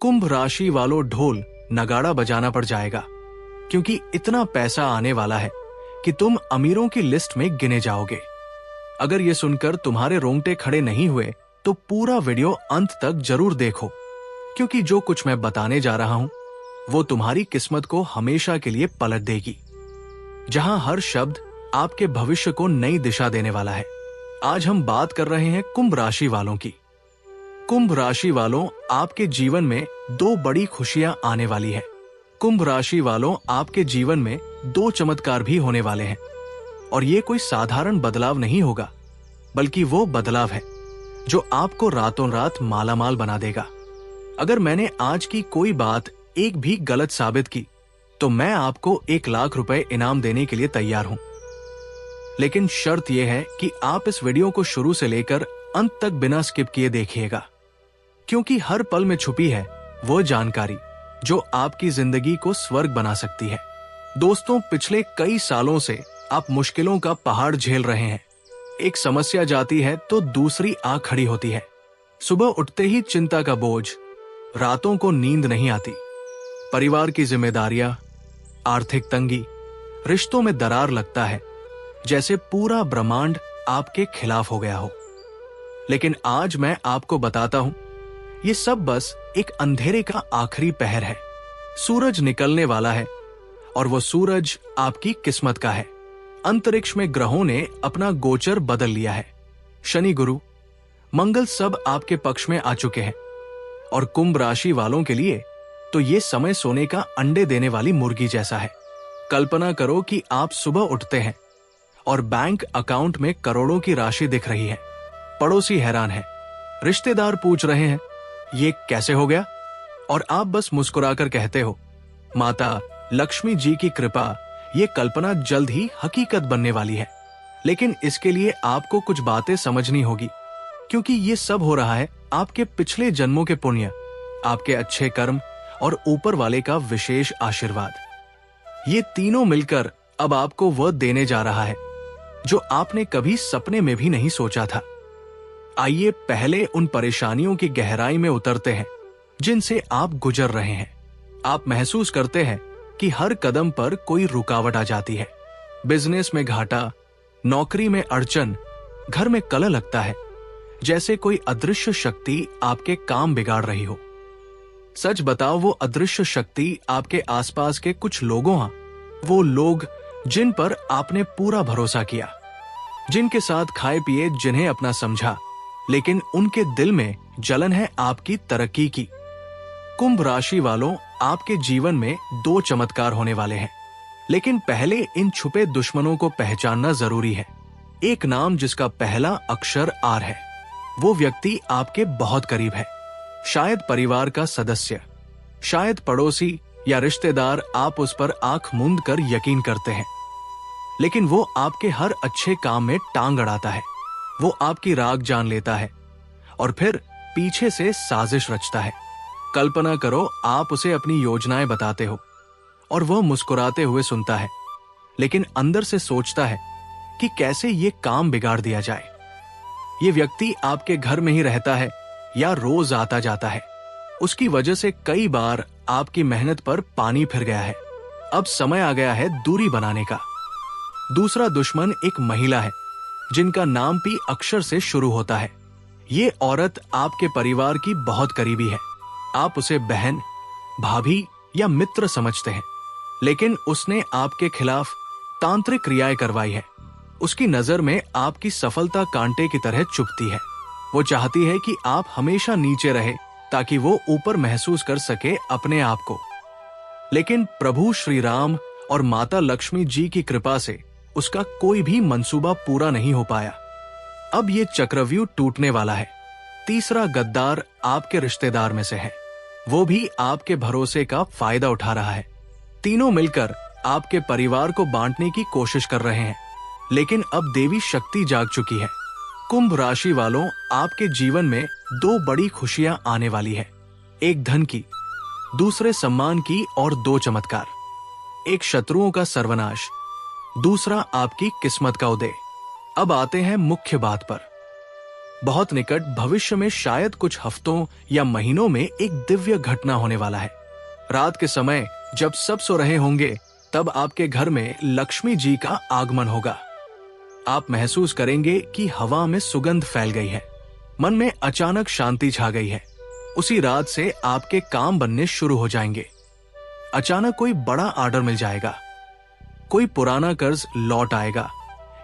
कुंभ राशि वालों ढोल नगाड़ा बजाना पड़ जाएगा, क्योंकि इतना पैसा आने वाला है कि तुम अमीरों की लिस्ट में गिने जाओगे। अगर ये सुनकर तुम्हारे रोंगटे खड़े नहीं हुए तो पूरा वीडियो अंत तक जरूर देखो, क्योंकि जो कुछ मैं बताने जा रहा हूं वो तुम्हारी किस्मत को हमेशा के लिए पलट देगी। जहां हर शब्द आपके भविष्य को नई दिशा देने वाला है। आज हम बात कर रहे हैं कुंभ राशि वालों की। कुंभ राशि वालों, आपके जीवन में दो बड़ी खुशियां आने वाली है। कुंभ राशि वालों, आपके जीवन में दो चमत्कार भी होने वाले हैं, और ये कोई साधारण बदलाव नहीं होगा, बल्कि वो बदलाव है जो आपको रातों रात मालामाल बना देगा। अगर मैंने आज की कोई बात एक भी गलत साबित की तो मैं आपको 1 लाख रुपए इनाम देने के लिए तैयार हूं। लेकिन शर्त यह है कि आप इस वीडियो को शुरू से लेकर अंत तक बिना स्किप किए देखिएगा, क्योंकि हर पल में छुपी है वो जानकारी जो आपकी जिंदगी को स्वर्ग बना सकती है। दोस्तों, पिछले कई सालों से आप मुश्किलों का पहाड़ झेल रहे हैं। एक समस्या जाती है तो दूसरी आ खड़ी होती है। सुबह उठते ही चिंता का बोझ, रातों को नींद नहीं आती, परिवार की जिम्मेदारियां, आर्थिक तंगी, रिश्तों में दरार लगता है जैसे पूरा ब्रह्मांड आपके खिलाफ हो गया हो। लेकिन आज मैं आपको बताता हूं, ये सब बस एक अंधेरे का आखिरी पहर है। सूरज निकलने वाला है, और वो सूरज आपकी किस्मत का है। अंतरिक्ष में ग्रहों ने अपना गोचर बदल लिया है। शनि, गुरु, मंगल सब आपके पक्ष में आ चुके हैं, और कुंभ राशि वालों के लिए तो ये समय सोने का अंडे देने वाली मुर्गी जैसा है। कल्पना करो कि आप सुबह उठते हैं और बैंक अकाउंट में करोड़ों की राशि दिख रही है। पड़ोसी हैरान है, रिश्तेदार पूछ रहे हैं ये कैसे हो गया, और आप बस मुस्कुराकर कहते हो, माता लक्ष्मी जी की कृपा, ये कल्पना जल्द ही हकीकत बनने वाली है। लेकिन इसके लिए आपको कुछ बातें समझनी होगी, क्योंकि ये सब हो रहा है आपके पिछले जन्मों के पुण्य, आपके अच्छे कर्म और ऊपर वाले का विशेष आशीर्वाद। ये तीनों मिलकर अब आपको वह देने जा रहा है जो आपने कभी सपने में भी नहीं सोचा था। आइए पहले उन परेशानियों की गहराई में उतरते हैं जिनसे आप गुजर रहे हैं। आप महसूस करते हैं कि हर कदम पर कोई रुकावट आ जाती है। बिजनेस में घाटा, नौकरी में अड़चन, घर में कलह लगता है जैसे कोई अदृश्य शक्ति आपके काम बिगाड़ रही हो। सच बताओ, वो अदृश्य शक्ति आपके आसपास के कुछ लोगों, वो लोग जिन पर आपने पूरा भरोसा किया, जिनके साथ खाए पिए, जिन्हें अपना समझा, लेकिन उनके दिल में जलन है आपकी तरक्की की। कुंभ राशि वालों, आपके जीवन में दो चमत्कार होने वाले हैं, लेकिन पहले इन छुपे दुश्मनों को पहचानना जरूरी है। एक नाम जिसका पहला अक्षर आर है, वो व्यक्ति आपके बहुत करीब है। शायद परिवार का सदस्य, शायद पड़ोसी या रिश्तेदार। आप उस पर आंख मूंद कर यकीन करते हैं, लेकिन वो आपके हर अच्छे काम में टांग अड़ाता है। वो आपकी राग जान लेता है और फिर पीछे से साजिश रचता है। कल्पना करो, आप उसे अपनी योजनाएं बताते हो और वह मुस्कुराते हुए सुनता है, लेकिन अंदर से सोचता है कि कैसे ये काम बिगाड़ दिया जाए। ये व्यक्ति आपके घर में ही रहता है या रोज आता जाता है। उसकी वजह से कई बार आपकी मेहनत पर पानी फिर गया है। अब समय आ गया है दूरी बनाने का। दूसरा दुश्मन एक महिला है जिनका नाम भी अक्षर से शुरू होता है। ये औरत आपके परिवार की बहुत करीबी है। आप उसे बहन, भाभी या मित्र समझते हैं, लेकिन उसने आपके खिलाफ तांत्रिक क्रियाएं करवाई है। उसकी नजर में आपकी सफलता कांटे की तरह चुभती है। वो चाहती है कि आप हमेशा नीचे रहे ताकि वो ऊपर महसूस कर सके अपने आप को। लेकिन प्रभु श्री राम और माता लक्ष्मी जी की कृपा से उसका कोई भी मंसूबा पूरा नहीं हो पाया। अब ये चक्रव्यूह टूटने वाला है। तीसरा गद्दार आपके रिश्तेदार में से है। वो भी आपके भरोसे का फायदा उठा रहा है। तीनों मिलकर आपके परिवार को बांटने की कोशिश कर रहे हैं, लेकिन अब देवी शक्ति जाग चुकी है। कुंभ राशि वालों, आपके जीवन में दो बड़ी खुशियां आने वाली है। एक धन की, दूसरे सम्मान की, और दो चमत्कार। एक शत्रुओं का सर्वनाश, दूसरा आपकी किस्मत का उदय। अब आते हैं मुख्य बात पर। बहुत निकट भविष्य में शायद कुछ हफ्तों या महीनों में एक दिव्य घटना होने वाला है। रात के समय जब सब सो रहे होंगे तब आपके घर में लक्ष्मी जी का आगमन होगा। आप महसूस करेंगे कि हवा में सुगंध फैल गई है, मन में अचानक शांति छा गई है। उसी रात से आपके काम बनने शुरू हो जाएंगे। अचानक कोई बड़ा ऑर्डर मिल जाएगा, कोई पुराना कर्ज लौट आएगा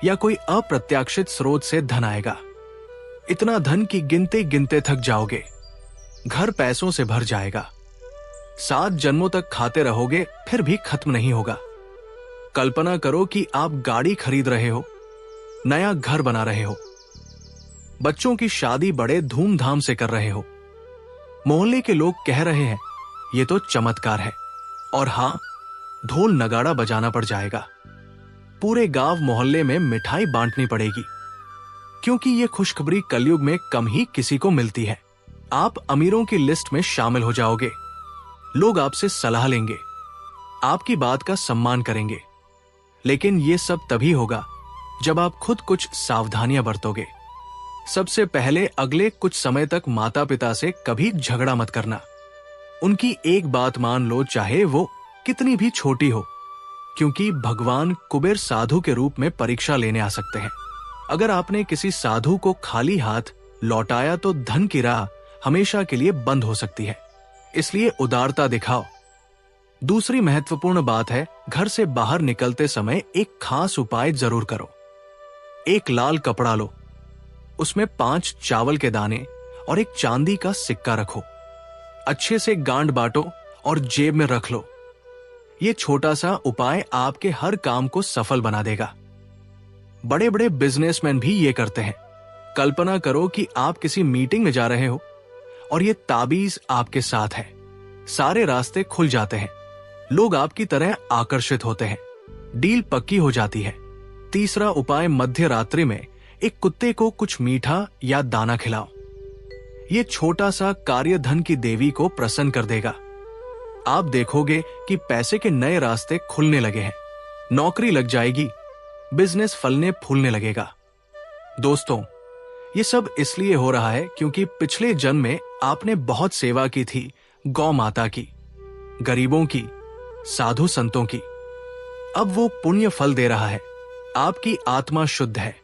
या कोई अप्रत्याशित स्रोत से धन आएगा। इतना धन कि गिनते गिनते थक जाओगे। घर पैसों से भर जाएगा। 7 जन्मों तक खाते रहोगे फिर भी खत्म नहीं होगा। कल्पना करो कि आप गाड़ी खरीद रहे हो, नया घर बना रहे हो, बच्चों की शादी बड़े धूमधाम से कर रहे हो। मोहल्ले के लोग कह रहे हैं ये तो चमत्कार है। और हां, ढोल नगाड़ा बजाना पड़ जाएगा। पूरे गांव मोहल्ले में मिठाई बांटनी पड़ेगी, क्योंकि ये खुशखबरी कलयुग में कम ही किसी को मिलती है। आप अमीरों की लिस्ट में शामिल हो जाओगे। लोग आपसे सलाह लेंगे, आपकी बात का सम्मान करेंगे। लेकिन ये सब तभी होगा जब आप खुद कुछ सावधानियां बरतोगे। सबसे पहले अगले कुछ समय तक माता पिता से कभी झगड़ा मत करना। उनकी एक बात मान लो, चाहे वो कितनी भी छोटी हो, क्योंकि भगवान कुबेर साधु के रूप में परीक्षा लेने आ सकते हैं। अगर आपने किसी साधु को खाली हाथ लौटाया तो धन की राह हमेशा के लिए बंद हो सकती है। इसलिए उदारता दिखाओ। दूसरी महत्वपूर्ण बात है, घर से बाहर निकलते समय एक खास उपाय जरूर करो। एक लाल कपड़ा लो, उसमें 5 चावल के दाने और एक चांदी का सिक्का रखो। अच्छे से गांठ बांटो और जेब में रख लो। यह छोटा सा उपाय आपके हर काम को सफल बना देगा। बड़े बड़े बिजनेसमैन भी ये करते हैं। कल्पना करो कि आप किसी मीटिंग में जा रहे हो और ये ताबीज आपके साथ है। सारे रास्ते खुल जाते हैं, लोग आपकी तरह आकर्षित होते हैं, डील पक्की हो जाती है। तीसरा उपाय, मध्य रात्रि में एक कुत्ते को कुछ मीठा या दाना खिलाओ। ये छोटा सा कार्य धन की देवी को प्रसन्न कर देगा। आप देखोगे कि पैसे के नए रास्ते खुलने लगे हैं, नौकरी लग जाएगी, बिजनेस फलने फूलने लगेगा। दोस्तों, ये सब इसलिए हो रहा है क्योंकि पिछले जन्म में आपने बहुत सेवा की थी, गौ माता की, गरीबों की, साधु संतों की। अब वो पुण्य फल दे रहा है। आपकी आत्मा शुद्ध है,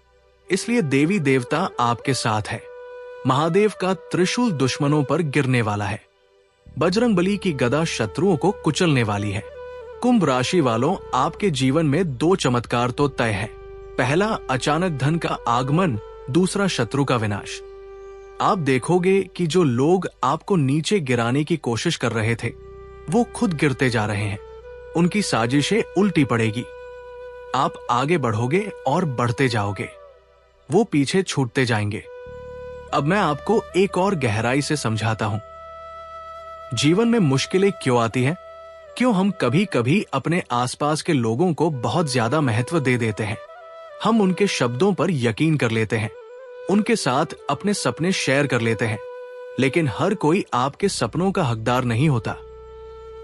इसलिए देवी देवता आपके साथ है। महादेव का त्रिशूल दुश्मनों पर गिरने वाला है। बजरंगबली की गदा शत्रुओं को कुचलने वाली है। कुंभ राशि वालों, आपके जीवन में 2 चमत्कार तो तय है। पहला, अचानक धन का आगमन, दूसरा शत्रु का विनाश। आप देखोगे कि जो लोग आपको नीचे गिराने की कोशिश कर रहे थे वो खुद गिरते जा रहे हैं। उनकी साजिशें उल्टी पड़ेगी। आप आगे बढ़ोगे और बढ़ते जाओगे, वो पीछे छूटते जाएंगे। अब मैं आपको एक और गहराई से समझाता हूं। जीवन में मुश्किलें क्यों आती हैं? क्यों हम कभी कभी अपने आसपास के लोगों को बहुत ज्यादा महत्व दे देते हैं। हम उनके शब्दों पर यकीन कर लेते हैं, उनके साथ अपने सपने शेयर कर लेते हैं। लेकिन हर कोई आपके सपनों का हकदार नहीं होता।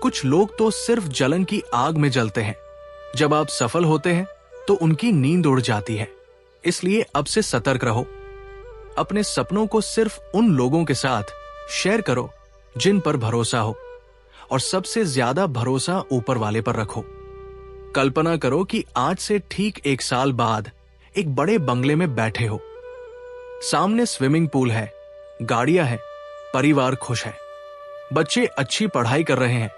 कुछ लोग तो सिर्फ जलन की आग में जलते हैं। जब आप सफल होते हैं तो उनकी नींद उड़ जाती है। इसलिए अब से सतर्क रहो। अपने सपनों को सिर्फ उन लोगों के साथ शेयर करो जिन पर भरोसा हो, और सबसे ज्यादा भरोसा ऊपर वाले पर रखो। कल्पना करो कि आज से ठीक 1 साल बाद एक बड़े बंगले में बैठे हो। सामने स्विमिंग पूल है, गाड़ियां हैं, परिवार खुश है, बच्चे अच्छी पढ़ाई कर रहे हैं,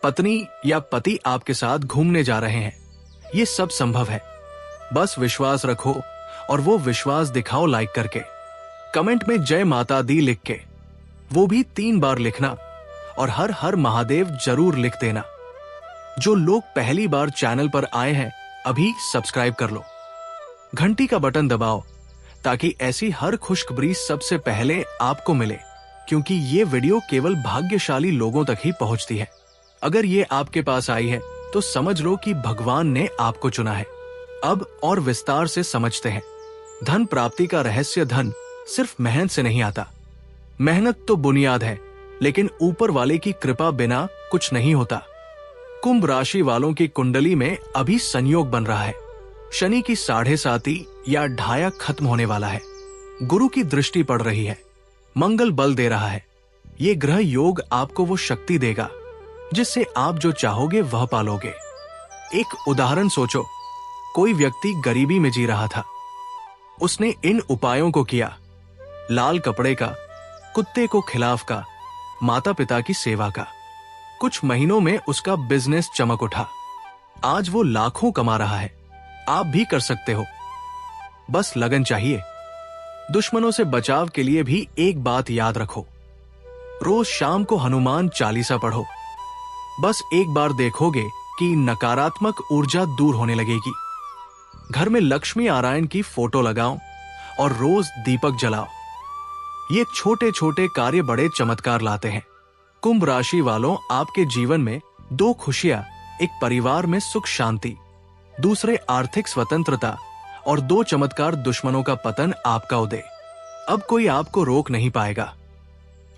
पत्नी या पति आपके साथ घूमने जा रहे हैं। ये सब संभव है। बस विश्वास रखो और वो विश्वास दिखाओ लाइक करके, कमेंट में जय माता दी लिख के, वो भी 3 बार लिखना, और हर हर महादेव जरूर लिख देना। जो लोग पहली बार चैनल पर आए हैं अभी सब्सक्राइब कर लो, घंटी का बटन दबाओ ताकि ऐसी हर खुशखबरी सबसे पहले आपको मिले, क्योंकि ये वीडियो केवल भाग्यशाली लोगों तक ही पहुंचती है। अगर ये आपके पास आई है तो समझ लो कि भगवान ने आपको चुना है। अब और विस्तार से समझते हैं। धन प्राप्ति का रहस्य, धन सिर्फ मेहनत से नहीं आता। मेहनत तो बुनियाद है, लेकिन ऊपर वाले की कृपा बिना कुछ नहीं होता। कुंभ राशि वालों की कुंडली में अभी संयोग बन रहा है। शनि की 7.5 या ढाया खत्म होने वाला है। गुरु की दृष्टि पड़ रही है, मंगल बल दे रहा है। ये ग्रह योग आपको वो शक्ति देगा जिससे आप जो चाहोगे वह पालोगे। एक उदाहरण सोचो, कोई व्यक्ति गरीबी में जी रहा था। उसने इन उपायों को किया, लाल कपड़े का, कुत्ते को खिलाफ का, माता पिता की सेवा का। कुछ महीनों में उसका बिजनेस चमक उठा। आज वो लाखों कमा रहा है। आप भी कर सकते हो, बस लगन चाहिए। दुश्मनों से बचाव के लिए भी एक बात याद रखो, रोज शाम को हनुमान चालीसा पढ़ो। बस एक बार देखोगे कि नकारात्मक ऊर्जा दूर होने लगेगी। घर में लक्ष्मी नारायण की फोटो लगाओ और रोज दीपक जलाओ। ये छोटे छोटे कार्य बड़े चमत्कार लाते हैं। कुंभ राशि वालों, आपके जीवन में 2 खुशियां, एक परिवार में सुख शांति, दूसरे आर्थिक स्वतंत्रता और 2 चमत्कार, दुश्मनों का पतन, आपका उदय। अब कोई आपको रोक नहीं पाएगा।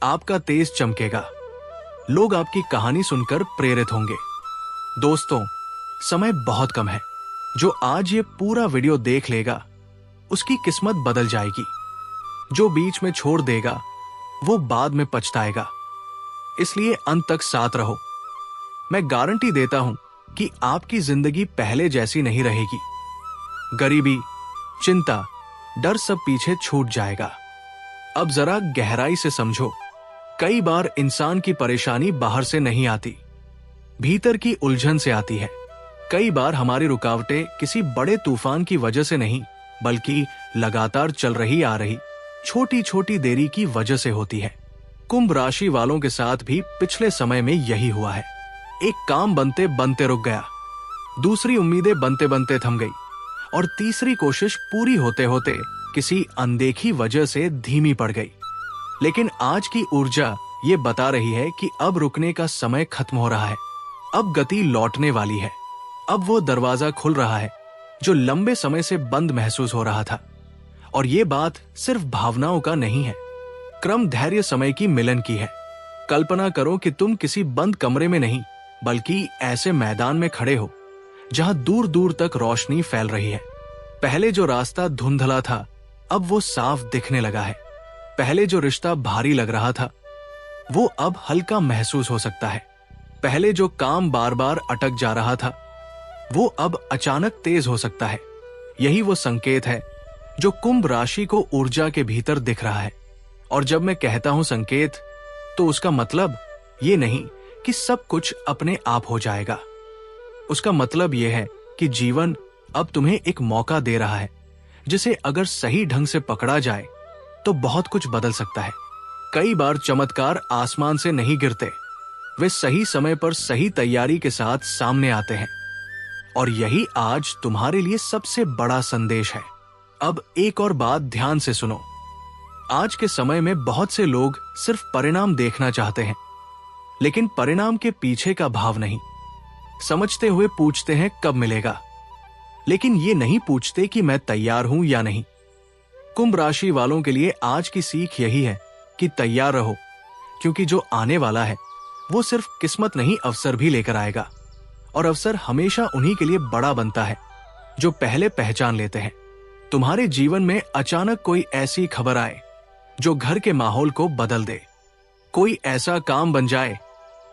आपका तेज चमकेगा। लोग आपकी कहानी सुनकर प्रेरित होंगे। दोस्तों, समय बहुत कम है। जो आज ये पूरा वीडियो देख लेगा उसकी किस्मत बदल जाएगी। जो बीच में छोड़ देगा वो बाद में पछताएगा। इसलिए अंत तक साथ रहो। मैं गारंटी देता हूं कि आपकी जिंदगी पहले जैसी नहीं रहेगी। गरीबी, चिंता, डर सब पीछे छूट जाएगा। अब जरा गहराई से समझो। कई बार इंसान की परेशानी बाहर से नहीं आती, भीतर की उलझन से आती है। कई बार हमारी रुकावटें किसी बड़े तूफान की वजह से नहीं, बल्कि लगातार चल रही आ रही छोटी छोटी देरी की वजह से होती है। कुंभ राशि वालों के साथ भी पिछले समय में यही हुआ है। एक काम बनते बनते रुक गया, दूसरी उम्मीदें बनते बनते थम गई और तीसरी कोशिश पूरी होते होते किसी अनदेखी वजह से धीमी पड़ गई। लेकिन आज की ऊर्जा ये बता रही है कि अब रुकने का समय खत्म हो रहा है। अब गति लौटने वाली है। अब वो दरवाजा खुल रहा है जो लंबे समय से बंद महसूस हो रहा था। और ये बात सिर्फ भावनाओं का नहीं है, क्रम धैर्य समय की मिलन की है। कल्पना करो कि तुम किसी बंद कमरे में नहीं, बल्कि ऐसे मैदान में खड़े हो जहां दूर दूर तक रोशनी फैल रही है। पहले जो रास्ता धुंधला था अब वो साफ दिखने लगा है। पहले जो रिश्ता भारी लग रहा था वो अब हल्का महसूस हो सकता है। पहले जो काम बार बार अटक जा रहा था वो अब अचानक तेज हो सकता है। यही वो संकेत है जो कुंभ राशि को ऊर्जा के भीतर दिख रहा है। और जब मैं कहता हूं संकेत, तो उसका मतलब ये नहीं कि सब कुछ अपने आप हो जाएगा। उसका मतलब यह है कि जीवन अब तुम्हें एक मौका दे रहा है जिसे अगर सही ढंग से पकड़ा जाए तो बहुत कुछ बदल सकता है। कई बार चमत्कार आसमान से नहीं गिरते, वे सही समय पर सही तैयारी के साथ सामने आते हैं। और यही आज तुम्हारे लिए सबसे बड़ा संदेश है। अब एक और बात ध्यान से सुनो। आज के समय में बहुत से लोग सिर्फ परिणाम देखना चाहते हैं, लेकिन परिणाम के पीछे का भाव नहीं समझते हुए पूछते हैं कब मिलेगा, लेकिन ये नहीं पूछते कि मैं तैयार हूं या नहीं। कुंभ राशि वालों के लिए आज की सीख यही है कि तैयार रहो, क्योंकि जो आने वाला है वो सिर्फ किस्मत नहीं, अवसर भी लेकर आएगा। और अवसर हमेशा उन्हीं के लिए बड़ा बनता है जो पहले पहचान लेते हैं। तुम्हारे जीवन में अचानक कोई ऐसी खबर आए जो घर के माहौल को बदल दे। कोई ऐसा काम बन जाए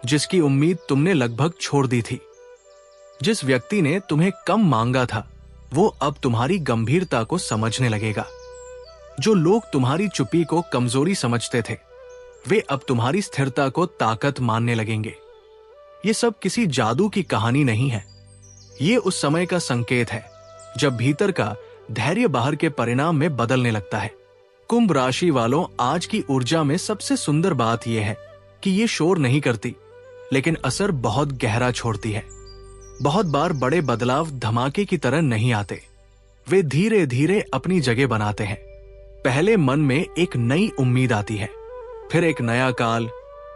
जिसकी उम्मीद तुमने लगभग छोड़ दी थी। जिस व्यक्ति ने तुम्हें कम मांगा था वो अब तुम्हारी गंभीरता को समझने लगेगा। जो लोग तुम्हारी चुप्पी को कमजोरी समझते थे वे अब तुम्हारी स्थिरता को ताकत मानने लगेंगे। ये सब किसी जादू की कहानी नहीं है, ये उस समय का संकेत है जब भीतर का धैर्य बाहर के परिणाम में बदलने लगता है। कुंभ राशि वालों, आज की ऊर्जा में सबसे सुंदर बात यह है कि ये शोर नहीं करती, लेकिन असर बहुत गहरा छोड़ती है। बहुत बार बड़े बदलाव धमाके की तरह नहीं आते, वे धीरे धीरे अपनी जगह बनाते हैं। पहले मन में एक नई उम्मीद आती है, फिर एक नया काल,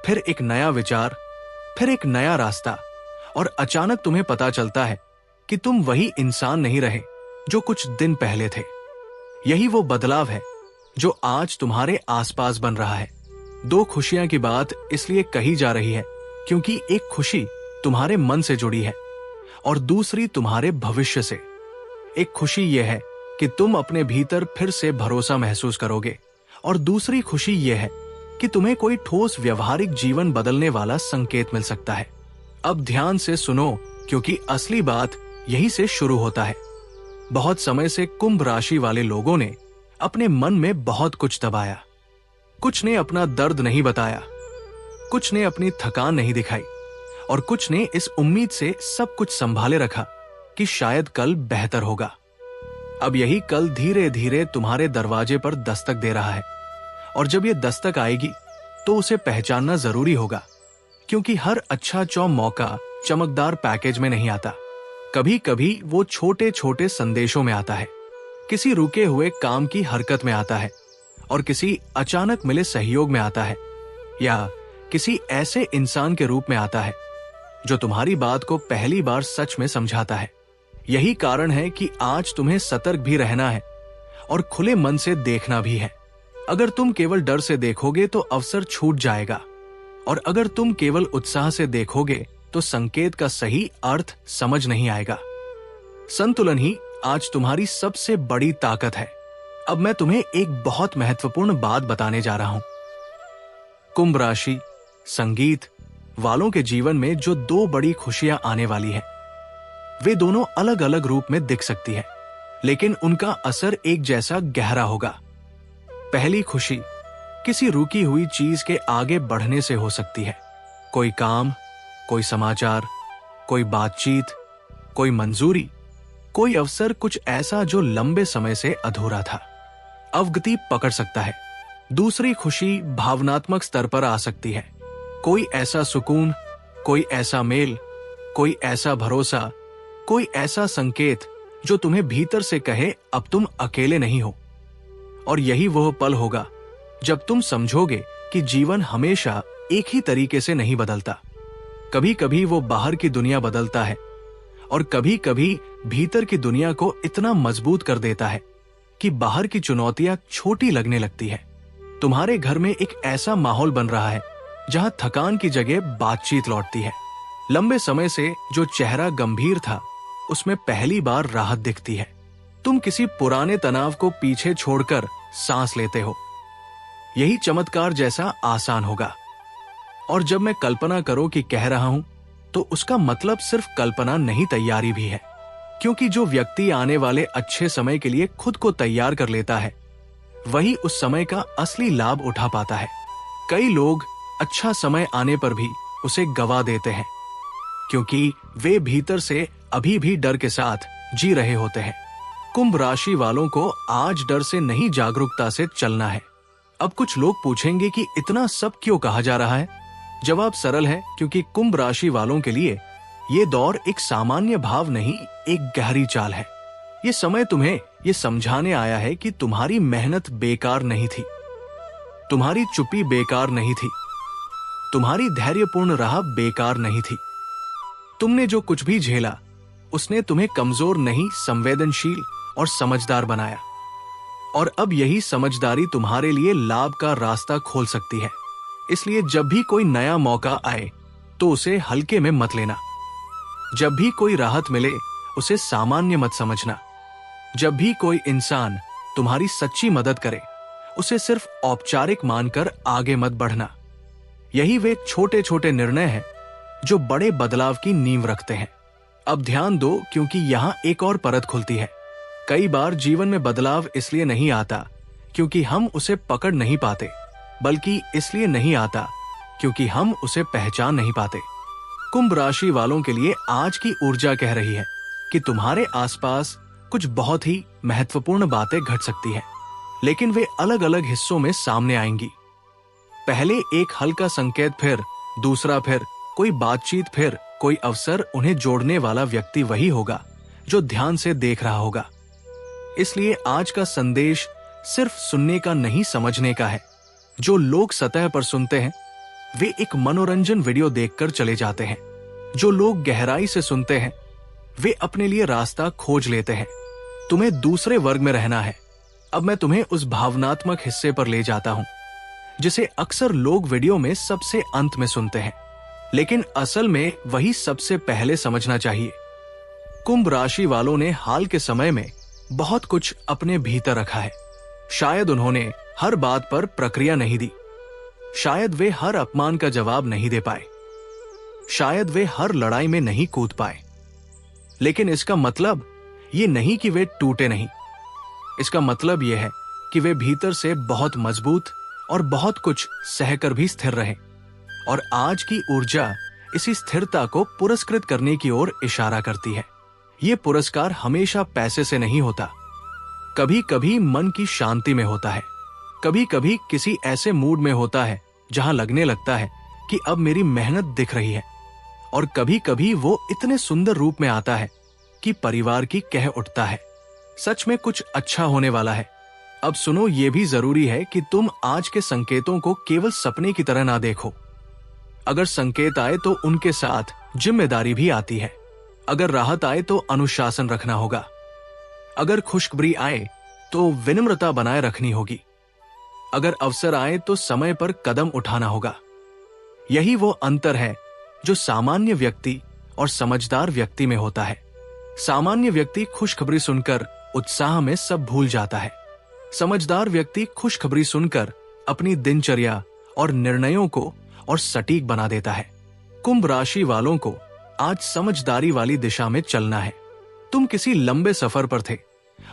फिर एक नया विचार, फिर एक नया रास्ता, और अचानक तुम्हें पता चलता है कि तुम वही इंसान नहीं रहे जो कुछ दिन पहले थे। यही वो बदलाव है जो आज तुम्हारे आसपास बन रहा है। 2 खुशियां की बात इसलिए कही जा रही है क्योंकि एक खुशी तुम्हारे मन से जुड़ी है और दूसरी तुम्हारे भविष्य से। एक खुशी यह है कि तुम अपने भीतर फिर से भरोसा महसूस करोगे। और दूसरी खुशी यह है कि तुम्हें कोई ठोस व्यवहारिक जीवन बदलने वाला संकेत मिल सकता है। अब ध्यान से सुनो, क्योंकि असली बात यही से शुरू होता है। बहुत समय से कुंभ राशि वाले लोगों ने अपने मन में बहुत कुछ दबाया। कुछ ने अपना दर्द नहीं बताया, कुछ ने अपनी थकान नहीं दिखाई, और कुछ ने इस उम्मीद से सब कुछ संभाले रखा कि शायद कल बेहतर होगा। अब यही कल धीरे धीरे तुम्हारे दरवाजे पर दस्तक दे रहा है, और जब ये दस्तक आएगी तो उसे पहचानना जरूरी होगा, क्योंकि हर अच्छा मौका चमकदार पैकेज में नहीं आता। कभी कभी वो छोटे छोटे संदेशों में आता है, किसी रुके हुए काम की हरकत में आता है, और किसी अचानक मिले सहयोग में आता है, या किसी ऐसे इंसान के रूप में आता है जो तुम्हारी बात को पहली बार सच में समझाता है। यही कारण है कि आज तुम्हें सतर्क भी रहना है और खुले मन से देखना भी है। अगर तुम केवल डर से देखोगे तो अवसर छूट जाएगा, और अगर तुम केवल उत्साह से देखोगे तो संकेत का सही अर्थ समझ नहीं आएगा। संतुलन ही आज तुम्हारी सबसे बड़ी ताकत है। अब मैं तुम्हें एक बहुत महत्वपूर्ण बात बताने जा रहा हूं। कुंभ राशि संगीत वालों के जीवन में जो दो बड़ी खुशियां आने वाली हैं, वे दोनों अलग अलग रूप में दिख सकती हैं, लेकिन उनका असर एक जैसा गहरा होगा। पहली खुशी किसी रुकी हुई चीज के आगे बढ़ने से हो सकती है। कोई काम, कोई समाचार, कोई बातचीत, कोई मंजूरी, कोई अवसर, कुछ ऐसा जो लंबे समय से अधूरा था, अवगति पकड़ सकता है। दूसरी खुशी भावनात्मक स्तर पर आ सकती है। कोई ऐसा सुकून, कोई ऐसा मेल, कोई ऐसा भरोसा, कोई ऐसा संकेत जो तुम्हें भीतर से कहे अब तुम अकेले नहीं हो। और यही वह पल होगा जब तुम समझोगे कि जीवन हमेशा एक ही तरीके से नहीं बदलता। कभी कभी वो बाहर की दुनिया बदलता है, और कभी कभी भीतर की दुनिया को इतना मजबूत कर देता है कि बाहर की चुनौतियां छोटी लगने लगती है। तुम्हारे घर में एक ऐसा माहौल बन रहा है जहां थकान की जगह बातचीत लौटती है। लंबे समय से जो चेहरा गंभीर था, उसमें पहली बार राहत दिखती है। तुम किसी पुराने तनाव को पीछे छोड़कर सांस लेते हो। यही चमत्कार जैसा आसान होगा। और जब मैं कल्पना करो कि कह रहा हूं, तो उसका मतलब सिर्फ कल्पना नहीं, तैयारी भी है। क्योंकि जो व्यक्ति आने वाले अच्छे समय के लिए खुद को तैयार कर लेता है, वही उस समय का असली लाभ उठा पाता है। कई लोग अच्छा समय आने पर भी उसे गवा देते हैं, क्योंकि वे भीतर से अभी भी डर के साथ जी रहे होते हैं। कुंभ राशि वालों को आज डर से नहीं, जागरूकता से चलना है। अब कुछ लोग पूछेंगे कि इतना सब क्यों कहा जा रहा है? जवाब सरल है, क्योंकि कुंभ राशि वालों के लिए ये दौर एक सामान्य भाव नहीं, एक गहरी चाल है। ये समय तुम्हें ये समझाने आया है कि तुम्हारी मेहनत बेकार नहीं थी, तुम्हारी चुप्पी बेकार नहीं थी, तुम्हारी धैर्यपूर्ण राह बेकार नहीं थी। तुमने जो कुछ भी झेला, उसने तुम्हें कमजोर नहीं, संवेदनशील और समझदार बनाया। और अब यही समझदारी तुम्हारे लिए लाभ का रास्ता खोल सकती है। इसलिए जब भी कोई नया मौका आए तो उसे हल्के में मत लेना। जब भी कोई राहत मिले उसे सामान्य मत समझना। जब भी कोई इंसान तुम्हारी सच्ची मदद करे उसे सिर्फ औपचारिक मानकर आगे मत बढ़ना। यही वे छोटे छोटे निर्णय हैं जो बड़े बदलाव की नींव रखते हैं। अब ध्यान दो, क्योंकि यहाँ एक और परत खुलती है। कई बार जीवन में बदलाव इसलिए नहीं आता क्योंकि हम उसे पकड़ नहीं पाते, बल्कि इसलिए नहीं आता क्योंकि हम उसे पहचान नहीं पाते। कुंभ राशि वालों के लिए आज की ऊर्जा कह रही है कि तुम्हारे आसपास कुछ बहुत ही महत्वपूर्ण बातें घट सकती हैं, लेकिन वे अलग अलग हिस्सों में सामने आएंगी। पहले एक हल्का संकेत, फिर दूसरा, फिर कोई बातचीत, फिर कोई अवसर। उन्हें जोड़ने वाला व्यक्ति वही होगा जो ध्यान से देख रहा होगा। इसलिए आज का संदेश सिर्फ सुनने का नहीं, समझने का है। जो लोग सतह पर सुनते हैं वे एक मनोरंजन वीडियो देखकर चले जाते हैं। जो लोग गहराई से सुनते हैं वे अपने लिए रास्ता खोज लेते हैं। तुम्हें दूसरे वर्ग में रहना है। अब मैं तुम्हें उस भावनात्मक हिस्से पर ले जाता हूं जिसे अक्सर लोग वीडियो में सबसे अंत में सुनते हैं, लेकिन असल में वही सबसे पहले समझना चाहिए। कुंभ राशि वालों ने हाल के समय में बहुत कुछ अपने भीतर रखा है। शायद उन्होंने हर बात पर प्रक्रिया नहीं दी, शायद वे हर अपमान का जवाब नहीं दे पाए, शायद वे हर लड़ाई में नहीं कूद पाए। लेकिन इसका मतलब ये नहीं कि वे टूटे नहीं। इसका मतलब यह है कि वे भीतर से बहुत मजबूत और बहुत कुछ सहकर भी स्थिर रहे। और आज की ऊर्जा इसी स्थिरता को पुरस्कृत करने की ओर इशारा करती है। ये पुरस्कार हमेशा पैसे से नहीं होता, कभी कभी मन की शांति में होता है, कभी कभी किसी ऐसे मूड में होता है जहां लगने लगता है कि अब मेरी मेहनत दिख रही है, और कभी कभी वो इतने सुंदर रूप में आता है कि परिवार की कह उठता है, सच में कुछ अच्छा होने वाला है। अब सुनो, ये भी जरूरी है कि तुम आज के संकेतों को केवल सपने की तरह ना देखो। अगर संकेत आए तो उनके साथ जिम्मेदारी भी आती है। अगर राहत आए तो अनुशासन रखना होगा। अगर खुशखबरी आए तो विनम्रता बनाए रखनी होगी। अगर अवसर आए तो समय पर कदम उठाना होगा। यही वो अंतर है जो सामान्य व्यक्ति और समझदार व्यक्ति में होता है। सामान्य व्यक्ति खुशखबरी सुनकर उत्साह में सब भूल जाता है। समझदार व्यक्ति खुशखबरी सुनकर अपनी दिनचर्या और निर्णयों को और सटीक बना देता है। कुंभ राशि वालों को आज समझदारी वाली दिशा में चलना है। तुम किसी लंबे सफर पर थे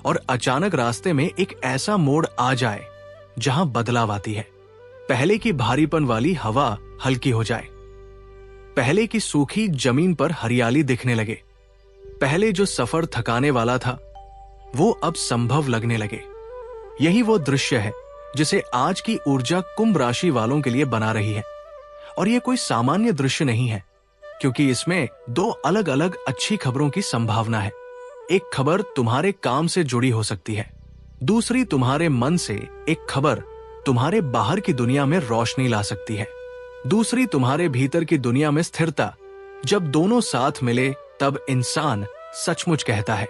और अचानक रास्ते में एक ऐसा मोड़ आ जाए जहां बदलाव आती है। पहले की भारीपन वाली हवा हल्की हो जाए, पहले की सूखी जमीन पर हरियाली दिखने लगे, पहले जो सफर थकाने वाला था वो अब संभव लगने लगे। यही वो दृश्य है जिसे आज की ऊर्जा कुंभ राशि वालों के लिए बना रही है। और यह कोई सामान्य दृश्य नहीं है, क्योंकि इसमें दो अलग अलग अच्छी खबरों की संभावना है। एक खबर तुम्हारे काम से जुड़ी हो सकती है, दूसरी तुम्हारे मन से एक खबर तुम्हारे बाहर की दुनिया में रोशनी ला सकती है। दूसरी तुम्हारे भीतर की दुनिया में स्थिरता। जब दोनों साथ मिले तब इंसान सचमुच कहता है,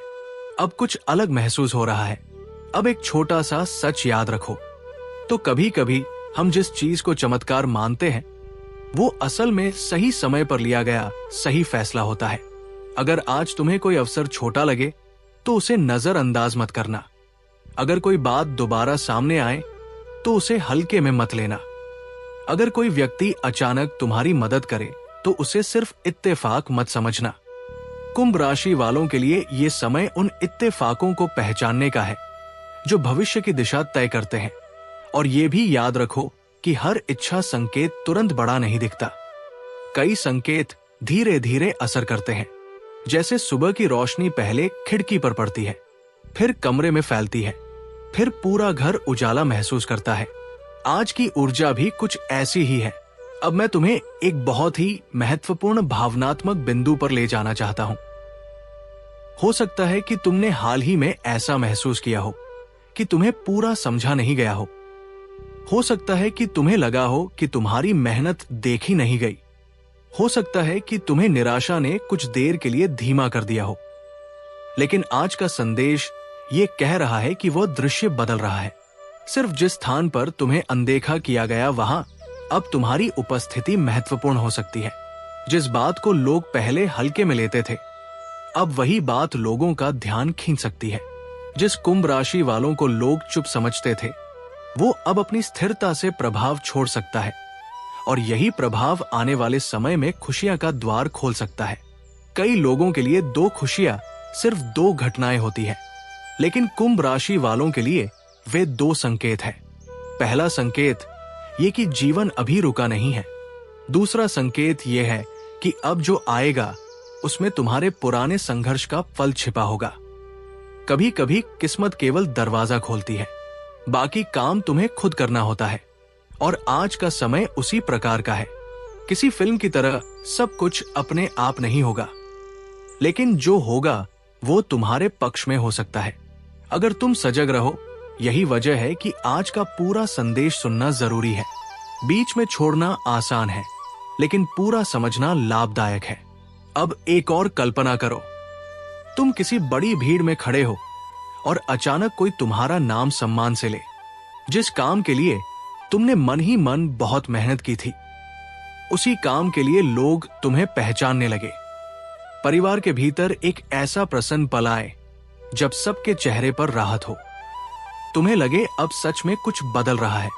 अब कुछ अलग महसूस हो रहा है। अब एक छोटा सा सच याद रखो, तो कभी कभी हम जिस चीज को चमत्कार मानते हैं वो असल में सही समय पर लिया गया सही फैसला होता है। अगर आज तुम्हें कोई अवसर छोटा लगे तो उसे नजरअंदाज मत करना। अगर कोई बात दोबारा सामने आए तो उसे हल्के में मत लेना। अगर कोई व्यक्ति अचानक तुम्हारी मदद करे तो उसे सिर्फ इत्तेफाक मत समझना। कुंभ राशि वालों के लिए ये समय उन इत्तेफाकों को पहचानने का है जो भविष्य की दिशा तय करते हैं। और ये भी याद रखो कि हर इच्छा संकेत तुरंत बड़ा नहीं दिखता। कई संकेत धीरे धीरे असर करते हैं। जैसे सुबह की रोशनी पहले खिड़की पर पड़ती है, फिर कमरे में फैलती है, फिर पूरा घर उजाला महसूस करता है। आज की ऊर्जा भी कुछ ऐसी ही है। अब मैं तुम्हें एक बहुत ही महत्वपूर्ण भावनात्मक बिंदु पर ले जाना चाहता हूं। हो सकता है कि तुमने हाल ही में ऐसा महसूस किया हो कि तुम्हें पूरा समझा नहीं गया हो सकता है कि तुम्हें लगा हो कि तुम्हारी मेहनत देखी नहीं गई। हो सकता है कि तुम्हें निराशा ने कुछ देर के लिए धीमा कर दिया हो। लेकिन आज का संदेश ये कह रहा है कि वो दृश्य बदल रहा है। सिर्फ जिस स्थान पर तुम्हें अनदेखा किया गया वहां अब तुम्हारी उपस्थिति महत्वपूर्ण हो सकती है। जिस बात को लोग पहले हल्के में लेते थे, अब वही बात लोगों का ध्यान खींच सकती है। जिस कुंभ राशि वालों को लोग चुप समझते थे, वो अब अपनी स्थिरता से प्रभाव छोड़ सकता है। और यही प्रभाव आने वाले समय में खुशियां का द्वार खोल सकता है। कई लोगों के लिए दो खुशियां सिर्फ दो घटनाएं होती है, लेकिन कुंभ राशि वालों के लिए वे दो संकेत हैं। पहला संकेत ये कि जीवन अभी रुका नहीं है। दूसरा संकेत ये है कि अब जो आएगा उसमें तुम्हारे पुराने संघर्ष का फल छिपा होगा। कभी कभी किस्मत केवल दरवाजा खोलती है, बाकी काम तुम्हें खुद करना होता है। और आज का समय उसी प्रकार का है। किसी फिल्म की तरह सब कुछ अपने आप नहीं होगा, लेकिन जो होगा वो तुम्हारे पक्ष में हो सकता है अगर तुम सजग रहो। यही वजह है कि आज का पूरा संदेश सुनना जरूरी है। बीच में छोड़ना आसान है, लेकिन पूरा समझना लाभदायक है। अब एक और कल्पना करो, तुम किसी बड़ी भीड़ में खड़े हो और अचानक कोई तुम्हारा नाम सम्मान से ले। जिस काम के लिए तुमने मन ही मन बहुत मेहनत की थी, उसी काम के लिए लोग तुम्हें पहचानने लगे। परिवार के भीतर एक ऐसा प्रसन्न पल आए जब सबके चेहरे पर राहत हो, तुम्हें लगे अब सच में कुछ बदल रहा है।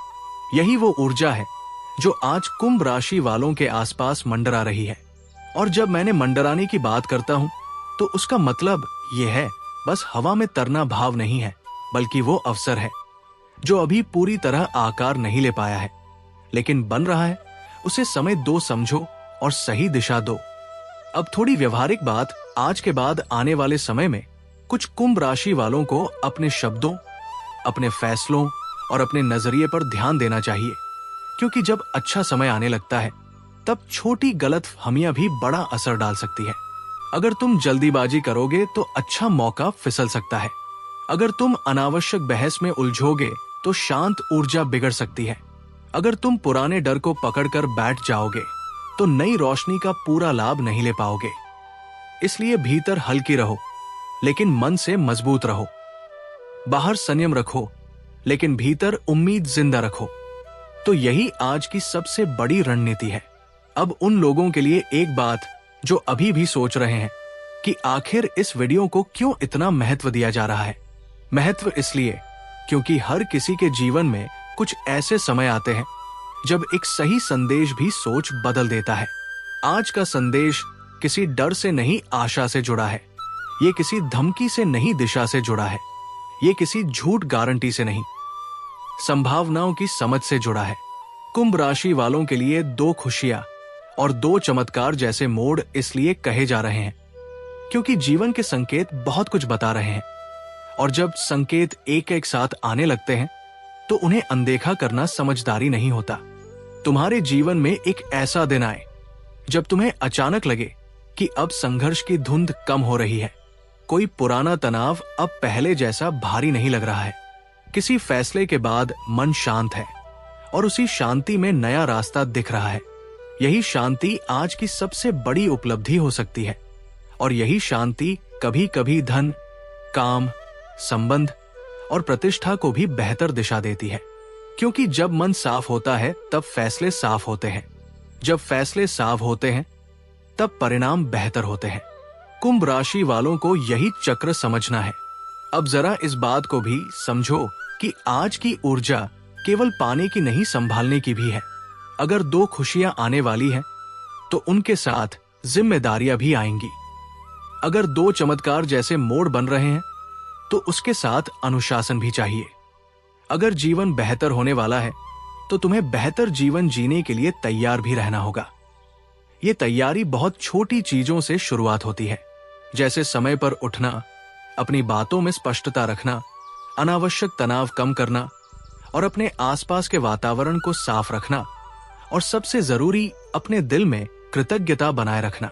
यही वो ऊर्जा है जो आज कुंभ राशि वालों के आसपास मंडरा रही है। और जब मैंने मंडराने की बात करता हूं तो उसका मतलब यह है, बस हवा में तरना भाव नहीं है, बल्कि वो अवसर है जो अभी पूरी तरह आकार नहीं ले पाया है, लेकिन बन रहा है। उसे समय दो, समझो और सही दिशा दो। अब थोड़ी व्यवहारिक बात, आज के बाद आने वाले समय में कुछ कुंभ राशि वालों को अपने शब्दों, अपने फैसलों और अपने नजरिए पर ध्यान देना चाहिए, क्योंकि जब अच्छा समय आने लगता है तब छोटी गलतफहमियां भी बड़ा असर डाल सकती है। अगर तुम जल्दीबाजी करोगे तो अच्छा मौका फिसल सकता है। अगर तुम अनावश्यक बहस में उलझोगे तो शांत ऊर्जा बिगड़ सकती है। अगर तुम पुराने डर को पकड़कर बैठ जाओगे तो नई रोशनी का पूरा लाभ नहीं ले पाओगे। इसलिए भीतर हल्की रहो, लेकिन मन से मजबूत रहो। बाहर संयम रखो, लेकिन भीतर उम्मीद जिंदा रखो। तो यही आज की सबसे बड़ी रणनीति है। अब उन लोगों के लिए एक बात जो अभी भी सोच रहे हैं कि आखिर इस वीडियो को क्यों इतना महत्व दिया जा रहा है। महत्व इसलिए क्योंकि हर किसी के जीवन में कुछ ऐसे समय आते हैं जब एक सही संदेश भी सोच बदल देता है। आज का संदेश किसी डर से नहीं, आशा से जुड़ा है। ये किसी धमकी से नहीं, दिशा से जुड़ा है। ये किसी झूठ गारंटी से नहीं, संभावनाओं की समझ से जुड़ा है। कुंभ राशि वालों के लिए दो खुशियां और दो चमत्कार जैसे मोड़ इसलिए कहे जा रहे हैं क्योंकि जीवन के संकेत बहुत कुछ बता रहे हैं, और जब संकेत एक एक साथ आने लगते हैं तो उन्हें अनदेखा करना समझदारी नहीं होता। तुम्हारे जीवन में एक ऐसा दिन आए जब तुम्हें अचानक लगे कि अब संघर्ष की धुंध कम हो रही है। कोई पुराना तनाव अब पहले जैसा भारी नहीं लग रहा है। किसी फैसले के बाद मन शांत है और उसी शांति में नया रास्ता दिख रहा है। यही शांति आज की सबसे बड़ी उपलब्धि हो सकती है, और यही शांति कभी कभी धन, काम, संबंध और प्रतिष्ठा को भी बेहतर दिशा देती है। क्योंकि जब मन साफ होता है तब फैसले साफ होते हैं। जब फैसले साफ होते हैं तब परिणाम बेहतर होते हैं। कुंभ राशि वालों को यही चक्र समझना है। अब जरा इस बात को भी समझो कि आज की ऊर्जा केवल पाने की नहीं, संभालने की भी है। अगर दो खुशियां आने वाली हैं तो उनके साथ जिम्मेदारियां भी आएंगी। अगर दो चमत्कार जैसे मोड़ बन रहे हैं तो उसके साथ अनुशासन भी चाहिए। अगर जीवन बेहतर होने वाला है तो तुम्हें बेहतर जीवन जीने के लिए तैयार भी रहना होगा। ये तैयारी बहुत छोटी चीजों से शुरुआत होती है, जैसे समय पर उठना, अपनी बातों में स्पष्टता रखना, अनावश्यक तनाव कम करना और अपने आसपास के वातावरण को साफ रखना, और सबसे जरूरी अपने दिल में कृतज्ञता बनाए रखना।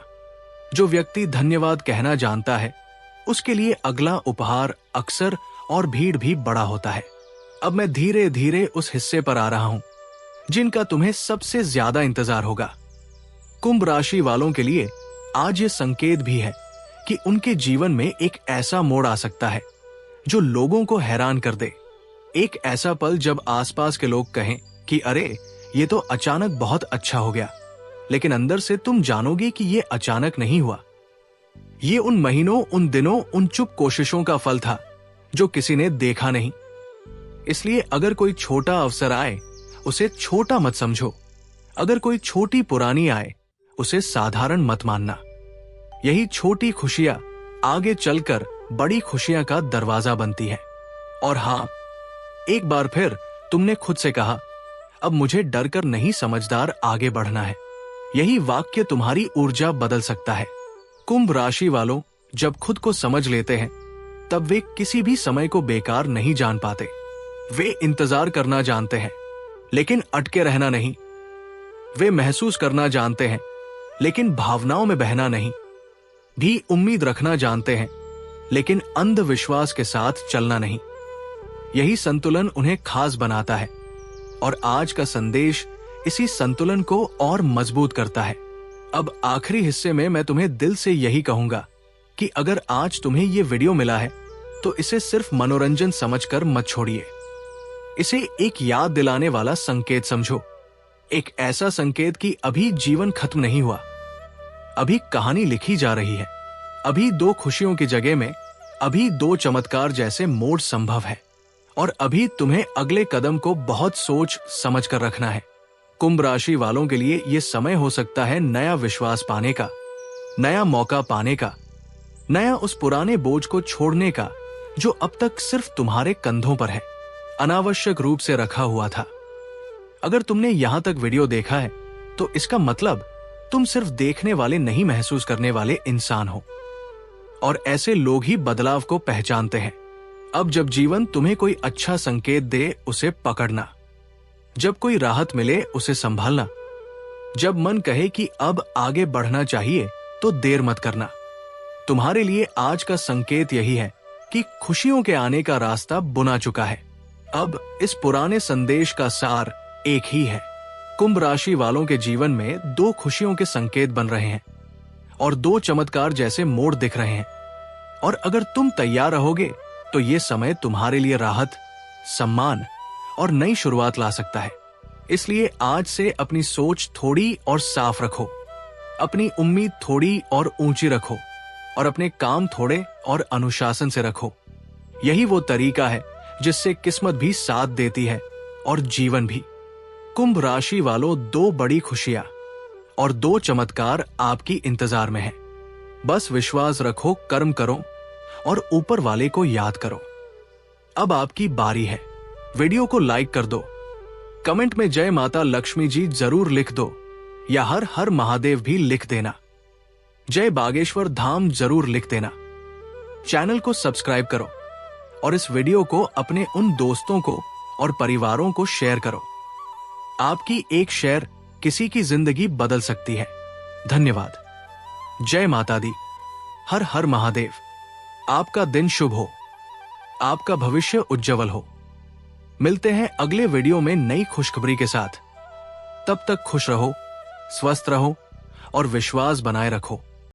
जो व्यक्ति धन्यवाद कहना जानता है उसके लिए अगला उपहार अक्सर और भीड़ भी बड़ा होता है। अब मैं धीरे धीरे उस हिस्से पर आ रहा हूं जिनका तुम्हें सबसे ज्यादा इंतजार होगा। कुंभ राशि वालों के लिए आज ये संकेत भी है कि उनके जीवन में एक ऐसा मोड़ आ सकता है जो लोगों को हैरान कर दे। एक ऐसा पल जब आसपास के लोग कहें कि अरे, ये तो अचानक बहुत अच्छा हो गया, लेकिन अंदर से तुम जानोगे कि ये अचानक नहीं हुआ। ये उन महीनों, उन दिनों, उन चुप कोशिशों का फल था जो किसी ने देखा नहीं। इसलिए अगर कोई छोटा अवसर आए उसे छोटा मत समझो। अगर कोई छोटी पुरानी आए उसे साधारण मत मानना। यही छोटी खुशियां आगे चलकर बड़ी खुशियां का दरवाजा बनती है। और हां, एक बार फिर तुमने खुद से कहा, अब मुझे डरकर नहीं, समझदार आगे बढ़ना है। यही वाक्य तुम्हारी ऊर्जा बदल सकता है। कुंभ राशि वालों जब खुद को समझ लेते हैं तब वे किसी भी समय को बेकार नहीं जान पाते। वे इंतजार करना जानते हैं लेकिन अटके रहना नहीं। वे महसूस करना जानते हैं लेकिन भावनाओं में बहना नहीं। भी उम्मीद रखना जानते हैं लेकिन अंधविश्वास के साथ चलना नहीं। यही संतुलन उन्हें खास बनाता है, और आज का संदेश इसी संतुलन को और मजबूत करता है। अब आखिरी हिस्से में मैं तुम्हें दिल से यही कहूंगा कि अगर आज तुम्हें ये वीडियो मिला है तो इसे सिर्फ मनोरंजन समझकर मत छोड़िए। इसे एक याद दिलाने वाला संकेत समझो। एक ऐसा संकेत कि अभी जीवन खत्म नहीं हुआ, अभी कहानी लिखी जा रही है। अभी दो खुशियों की जगह में अभी 2 चमत्कार जैसे मोड़ संभव है और अभी तुम्हें अगले कदम को बहुत सोच समझ कर रखना है। कुंभ राशि वालों के लिए यह समय हो सकता है नया विश्वास पाने का, नया मौका पाने का, नया उस पुराने बोझ को छोड़ने का जो अब तक सिर्फ तुम्हारे कंधों पर है, अनावश्यक रूप से रखा हुआ था। अगर तुमने यहां तक वीडियो देखा है तो इसका मतलब तुम सिर्फ देखने वाले नहीं, महसूस करने वाले इंसान हो और ऐसे लोग ही बदलाव को पहचानते हैं। अब जब जीवन तुम्हें कोई अच्छा संकेत दे उसे पकड़ना, जब कोई राहत मिले उसे संभालना, जब मन कहे कि अब आगे बढ़ना चाहिए तो देर मत करना। तुम्हारे लिए आज का संकेत यही है कि खुशियों के आने का रास्ता बुना चुका है। अब इस पुराने संदेश का सार एक ही है। कुंभ राशि वालों के जीवन में 2 खुशियों के संकेत बन रहे हैं और 2 चमत्कार जैसे मोड़ दिख रहे हैं और अगर तुम तैयार रहोगे तो ये समय तुम्हारे लिए राहत, सम्मान और नई शुरुआत ला सकता है। इसलिए आज से अपनी सोच थोड़ी और साफ रखो, अपनी उम्मीद थोड़ी और ऊंची रखो और अपने काम थोड़े और अनुशासन से रखो। यही वो तरीका है जिससे किस्मत भी साथ देती है और जीवन भी। कुंभ राशि वालों, 2 बड़ी खुशियां और 2 चमत्कार आपकी इंतजार में है। बस विश्वास रखो, कर्म करो और ऊपर वाले को याद करो। अब आपकी बारी है। वीडियो को लाइक कर दो, कमेंट में जय माता लक्ष्मी जी जरूर लिख दो या हर हर महादेव भी लिख देना। जय बागेश्वर धाम जरूर लिख देना। चैनल को सब्सक्राइब करो और इस वीडियो को अपने उन दोस्तों को और परिवारों को शेयर करो। आपकी एक शेयर किसी की जिंदगी बदल सकती है। धन्यवाद। जय माता दी। हर हर महादेव। आपका दिन शुभ हो, आपका भविष्य उज्जवल हो। मिलते हैं अगले वीडियो में नई खुशखबरी के साथ। तब तक खुश रहो, स्वस्थ रहो और विश्वास बनाए रखो।